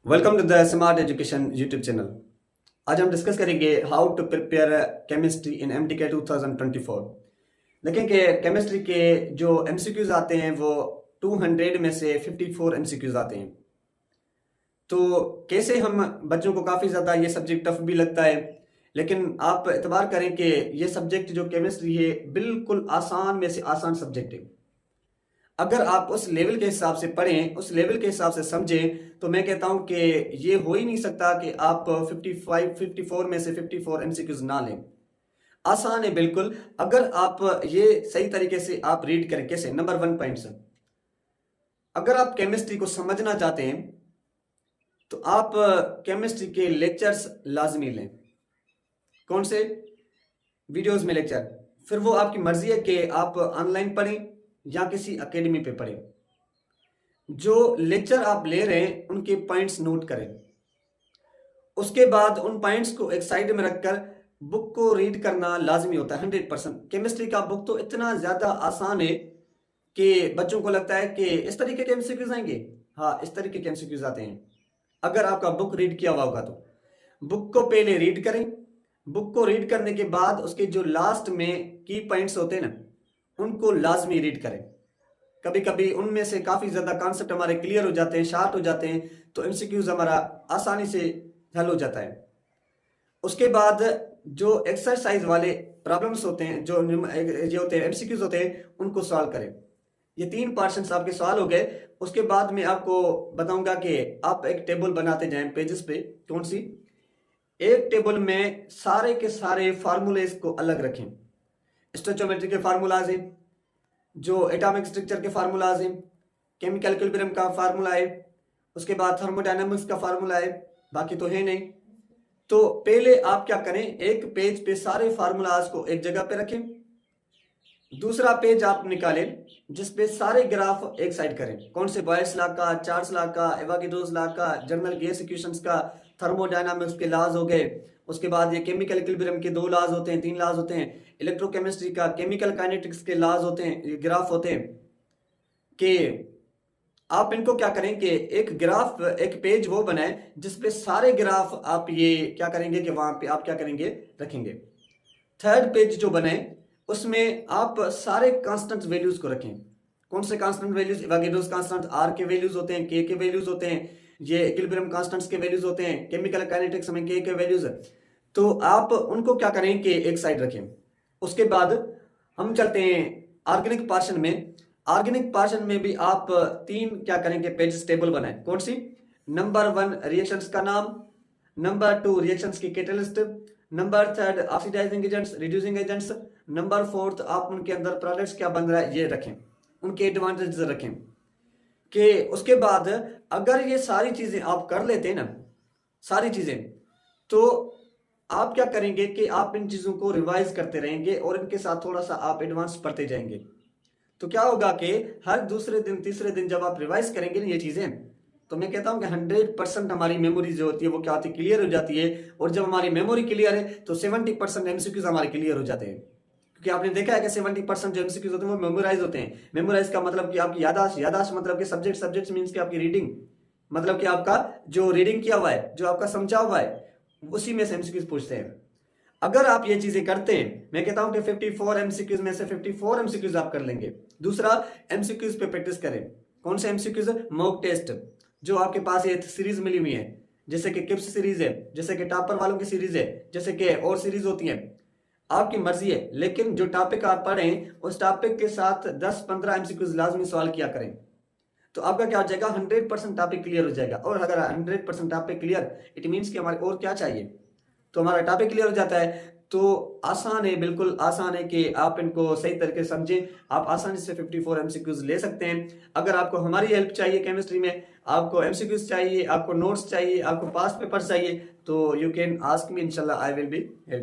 Welcome to the smart education YouTube channel. आज हम discuss करेंगे how to prepare chemistry in MTK 2024। देखें कि केमिस्ट्री के जो एमसीक्यूज आते हैं वो 200 में से 54 एमसीक्यूज आते हैं। तो कैसे हम बच्चों को काफ़ी ज़्यादा ये सब्जेक्ट टफ भी लगता है, लेकिन आप एतबार करें कि ये सब्जेक्ट जो केमिस्ट्री है बिल्कुल आसान में से आसान सब्जेक्ट है। अगर आप उस लेवल के हिसाब से पढ़ें, उस लेवल के हिसाब से समझें, तो मैं कहता हूं कि ये हो ही नहीं सकता कि आप 54 में से 54 एमसीक्यूज ना लें। आसान है बिल्कुल, अगर आप ये सही तरीके से आप रीड करें। कैसे? नंबर 1 पॉइंट्स, अगर आप केमिस्ट्री को समझना चाहते हैं तो आप केमिस्ट्री के लेक्चर्स लाजमी लें। कौन से? वीडियोस में लेक्चर। फिर वो आपकी मर्जी है कि आप ऑनलाइन पढ़ें या किसी एकेडमी पे पढ़ें। जो लेक्चर आप ले रहे हैं उनके पॉइंट्स नोट करें। उसके बाद उन पॉइंट्स को एक साइड में रखकर बुक को रीड करना लाजमी होता है 100%। केमिस्ट्री का बुक तो इतना ज्यादा आसान है कि बच्चों को लगता है कि इस तरीके के एमसीक्यूज आएंगे। हाँ, इस तरीके के एमसीक्यूज आते हैं। अगर आपका बुक रीड किया हुआ होगा तो बुक को पहले रीड करें। बुक को रीड करने के बाद उसके जो लास्ट में की पॉइंट्स होते हैं ना, उनको लाजमी रीड करें। कभी कभी उनमें से काफ़ी ज़्यादा कॉन्सेप्ट हमारे क्लियर हो जाते हैं, शार्ट हो जाते हैं, तो एमसीक्यूज हमारा आसानी से हल हो जाता है। उसके बाद जो एक्सरसाइज वाले प्रॉब्लम्स होते हैं, जो होते हैं एमसीक्यूज होते हैं, उनको सॉल्व करें। ये 3 पोर्शंस आपके सॉल्व हो गए। उसके बाद मैं आपको बताऊंगा कि आप एक टेबल बनाते जाएं पेजेस पे। कौन सी? एक टेबल में सारे के सारे फार्मूलेस को अलग रखें। स्टोइचोमेट्री के फार्मूलाज हैं, जो एटॉमिक स्ट्रक्चर के फार्मूलाज हैं, केमिकल इक्विलिब्रियम का फार्मूला है, उसके बाद थर्मोडायनामिक्स का फार्मूला है, बाकी तो है नहीं। तो पहले आप क्या करें, एक पेज पे सारे फार्मूलाज को एक जगह पे रखें। दूसरा पेज आप निकालें जिसपे सारे ग्राफ एक साइड करें। कौन से? बॉयल्स लॉ का, चार्ल्स लॉ का, एवोगाड्रोस लॉ का, जनरल गैस इक्वेशंस का, थर्मोडायनामिक्स के लॉज हो गए। उसके बाद ये केमिकल इक्विलिब्रियम के 2 लॉज होते हैं, 3 लॉज होते हैं। इलेक्ट्रोकेमिस्ट्री का, केमिकल काइनेटिक्स के लॉज होते हैं, ग्राफ होते हैं। कि आप इनको क्या करें कि एक ग्राफ, एक पेज वो बनाए जिसपे सारे ग्राफ आप ये क्या करेंगे कि वहां पे आप क्या करेंगे, रखेंगे। थर्ड पेज जो बनाए उसमें आप सारे कांस्टेंट वैल्यूज को रखें। कौन से constant values? Avogadro's constant, R के वैल्यूज होते हैं, के वैल्यूज होते हैं, ये इक्विलिब्रियम कांस्टेंट्स के वैल्यूज होते हैं, केमिकल काइनेटिक्स में के वैल्यूज। तो आप उनको क्या करें कि एक साइड रखें। उसके बाद हम चलते हैं ऑर्गेनिक पोर्शन में। ऑर्गेनिक पोर्शन में भी आप 3 क्या करेंगे, पेजेस टेबल बनाए। कौन सी? नंबर 1 रिएक्शंस का नाम, नंबर 2 रिएक्शंस की catalyst, number 3 oxidising agents, reducing agents, number 4 आप उनके अंदर प्रोडक्ट्स क्या बन रहा है ये रखें, उनके एडवांटेज रखें। कि उसके बाद अगर ये सारी चीजें आप कर लेते हैं ना, सारी चीजें, तो आप क्या करेंगे कि आप इन चीजों को रिवाइज करते रहेंगे और इनके साथ थोड़ा सा आप एडवांस पढ़ते जाएंगे। तो क्या होगा कि हर दूसरे दिन, तीसरे दिन जब आप रिवाइज करेंगे ना ये चीजें, तो मैं कहता हूं कि 100% हमारी मेमोरी जो होती है वो क्या होती है, क्लियर हो जाती है। और जब हमारी मेमोरी क्लियर है तो 70% एमसीक्यूज हमारे क्लियर हो जाते हैं। क्योंकि आपने देखा है कि 70% जो एमसीक्यूज होते हैं वो मेमोराइज होते हैं। मेमोराइज का मतलब कि आपकी यादाश्त, यादाश्त मतलब कि सब्जेक्ट मींस कि आपकी रीडिंग, मतलब कि आपका जो रीडिंग किया हुआ है, जो आपका समझा हुआ है, उसी में से एमसीक्यूज पूछते हैं। अगर आप ये चीजें करते हैं, मैं कहता हूं कि 54 एमसीक्यूज में से 54 एमसीक्यूज आप कर लेंगे। दूसरा, एमसीक्यूज पे प्रैक्टिस करें। कौन से एमसीक्यूज? मॉक टेस्ट, जो आपके पास ये सीरीज मिली हुई है, जैसे कि किप्स सीरीज है, जैसे कि टॉपर वालों की सीरीज है, जैसे कि और सीरीज होती है। आपकी मर्जी है, लेकिन जो टॉपिक आप पढ़ें उस टॉपिक के साथ 10-15 एमसीक्यूज लाजमी सवाल किया करें। तो आपका क्या हो जाएगा, 100% टॉपिक क्लियर हो जाएगा। और अगर 100% टॉपिक क्लियर, इट मीन्स कि हमारे और क्या चाहिए, तो हमारा टॉपिक क्लियर हो जाता है। तो आसान है, बिल्कुल आसान है कि आप इनको सही तरीके से समझें। आप आसानी से 54 एमसीक्यूज ले सकते हैं। अगर आपको हमारी हेल्प चाहिए केमिस्ट्री में, आपको एमसीक्यूज चाहिए, आपको नोट्स चाहिए, आपको पास्ट पेपर चाहिए, तो यू कैन आस्क मी, इंशाल्लाह आई विल बी हेल्प।